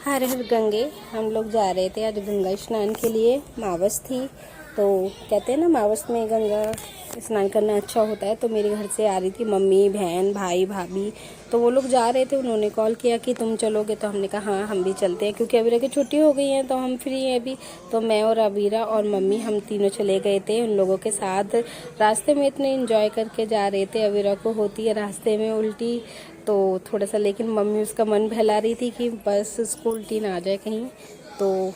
हर हर गंगे। हम लोग जा रहे थे आज गंगा स्नान के लिए। मावस थी तो कहते हैं ना, मावस में गंगा स्नान करना अच्छा होता है। तो मेरे घर से आ रही थी मम्मी, बहन, भाई, भाभी, तो वो लोग जा रहे थे। उन्होंने कॉल किया कि तुम चलोगे, तो हमने कहा हाँ हम भी चलते हैं, क्योंकि अबीरा की छुट्टी हो गई है तो हम फ्री हैं अभी। तो मैं और अबीरा और मम्मी हम तीनों चले गए थे उन लोगों के साथ। रास्ते में इतने एंजॉय करके जा रहे थे। अबीरा को होती है रास्ते में उल्टी, तो थोड़ा सा, लेकिन मम्मी उसका मन बहला रही थी कि बस उसको उल्टी ना आ जाए कहीं तो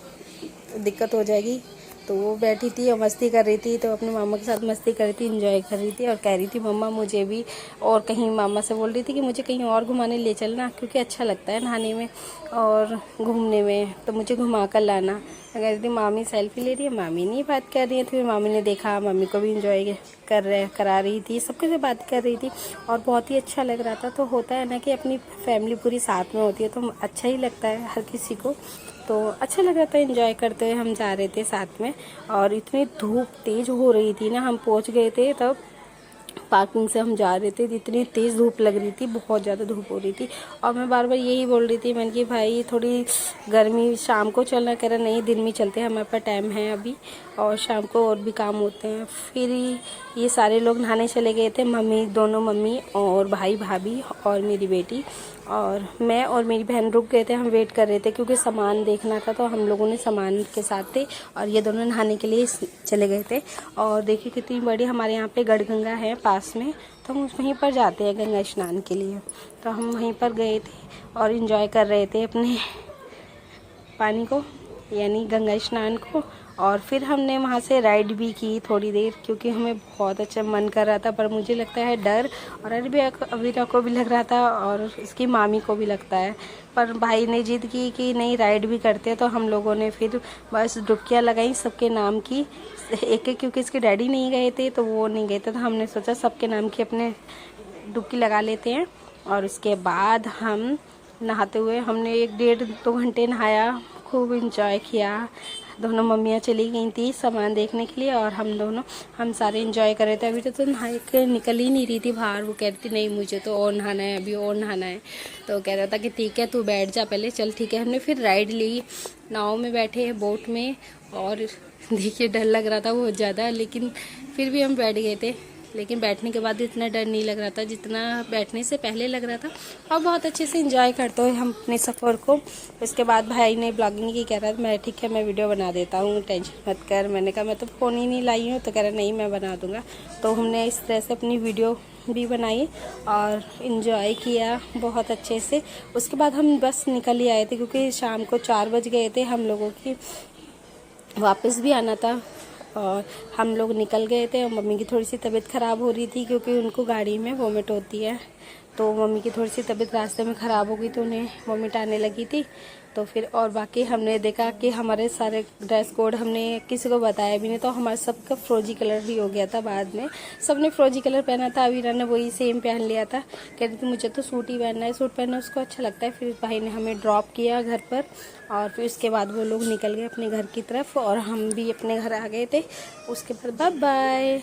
दिक्कत हो जाएगी। तो वो बैठी थी और मस्ती कर रही थी, तो अपने मामा के साथ मस्ती कर रही थी, एंजॉय कर रही थी और कह रही थी मम्मा मुझे भी, और कहीं मामा से बोल रही थी कि मुझे कहीं और घुमाने ले चलना, क्योंकि अच्छा लगता है नहाने में और घूमने में, तो मुझे घुमा कर लाना। कह रही थी मामी सेल्फी ले रही है, मामी नहीं बात कर रही है। फिर मामी ने देखा, मम्मी को भी इंजॉय करा रही थी, सबके से बात कर रही थी और बहुत ही अच्छा लग रहा था। तो होता है ना कि अपनी फैमिली पूरी साथ में होती है तो अच्छा ही लगता है हर किसी को, तो अच्छा लग रहा था। एंजॉय करते हुए हम जा रहे थे साथ में, और इतनी धूप तेज हो रही थी ना, हम पहुंच गए थे तब पार्किंग से हम जा रहे थे, इतनी तेज़ धूप लग रही थी, बहुत ज़्यादा धूप हो रही थी। और मैं बार बार यही बोल रही थी, मैंने कि भाई थोड़ी गर्मी शाम को चलना, कह रहा नहीं दिन में चलते हैं, हमारे पास टाइम है अभी और शाम को और भी काम होते हैं। फिर ये सारे लोग नहाने चले गए थे, मम्मी, दोनों मम्मी और भाई भाभी और मेरी बेटी, और मैं और मेरी बहन रुक गए थे। हम वेट कर रहे थे क्योंकि सामान देखना था, तो हम लोगों ने सामान के साथ थे और ये दोनों नहाने के लिए चले गए थे। और देखिए कितनी बड़ी हमारे यहाँ पे गढ़गंगा है पास में, तो हम वहीं पर जाते हैं गंगा स्नान के लिए। तो हम वहीं पर गए थे और एंजॉय कर रहे थे अपने पानी को, यानी गंगा स्नान को। और फिर हमने वहाँ से राइड भी की थोड़ी देर, क्योंकि हमें बहुत अच्छा मन कर रहा था, पर मुझे लगता है डर, और अबीरा को भी लग रहा था और इसकी मामी को भी लगता है। पर भाई ने जिद की कि नहीं राइड भी करते, तो हम लोगों ने फिर बस डुबकियाँ लगाई सबके नाम की एक एक, क्योंकि इसके डैडी नहीं गए थे तो वो नहीं गए थे, तो हमने सोचा सबके नाम की अपने डुबकी लगा लेते हैं। और उसके बाद हम नहाते हुए हमने 1-1.5-2 घंटे नहाया, खूब इंजॉय किया। दोनों मम्मियाँ चली गई थी सामान देखने के लिए और हम सारे इंजॉय कर रहे थे। अभी तो नहा के निकल ही नहीं रही थी बाहर, वो कह रही थी नहीं मुझे तो और नहाना है, अभी और नहाना है। तो कह रहा था कि ठीक है तू बैठ जा पहले, चल ठीक है। हमने फिर राइड ली, नाव में बैठे बोट में, और देखिए डर लग रहा था बहुत ज़्यादा, लेकिन फिर भी हम बैठ गए थे। लेकिन बैठने के बाद इतना डर नहीं लग रहा था जितना बैठने से पहले लग रहा था, और बहुत अच्छे से एंजॉय करते हुए हम अपने सफ़र को। उसके बाद भाई ने ब्लॉगिंग की, कह रहा था मैं ठीक है मैं वीडियो बना देता हूँ, टेंशन मत कर। मैंने कहा मैं तो फ़ोन ही नहीं लाई हूँ, तो कह रहा नहीं मैं बना दूँगा। तो हमने इस तरह से अपनी वीडियो भी बनाई और इन्जॉय किया बहुत अच्छे से। उसके बाद हम बस निकल ही आए थे, क्योंकि शाम को 4 बज गए थे, हम लोगों की वापस भी आना था। और हम लोग निकल गए थे और मम्मी की थोड़ी सी तबीयत ख़राब हो रही थी, क्योंकि उनको गाड़ी में वोमिट होती है, तो मम्मी की थोड़ी सी तबीयत रास्ते में ख़राब हो गई, तो उन्हें वोमिट आने लगी थी। तो फिर और बाकी हमने देखा कि हमारे सारे ड्रेस कोड हमने किसी को बताया भी नहीं, तो हमारा सबका फ्रोजी कलर ही हो गया था। बाद में सबने फ्रोजी कलर पहना था, अवीरा ने वही सेम पहन लिया था, कह रही थी मुझे तो सूट ही पहनना है, सूट पहनना उसको अच्छा लगता है। फिर भाई ने हमें ड्रॉप किया घर पर, और फिर उसके बाद वो लोग निकल गए अपने घर की तरफ और हम भी अपने घर आ गए थे। उसके बाद बाय बाय।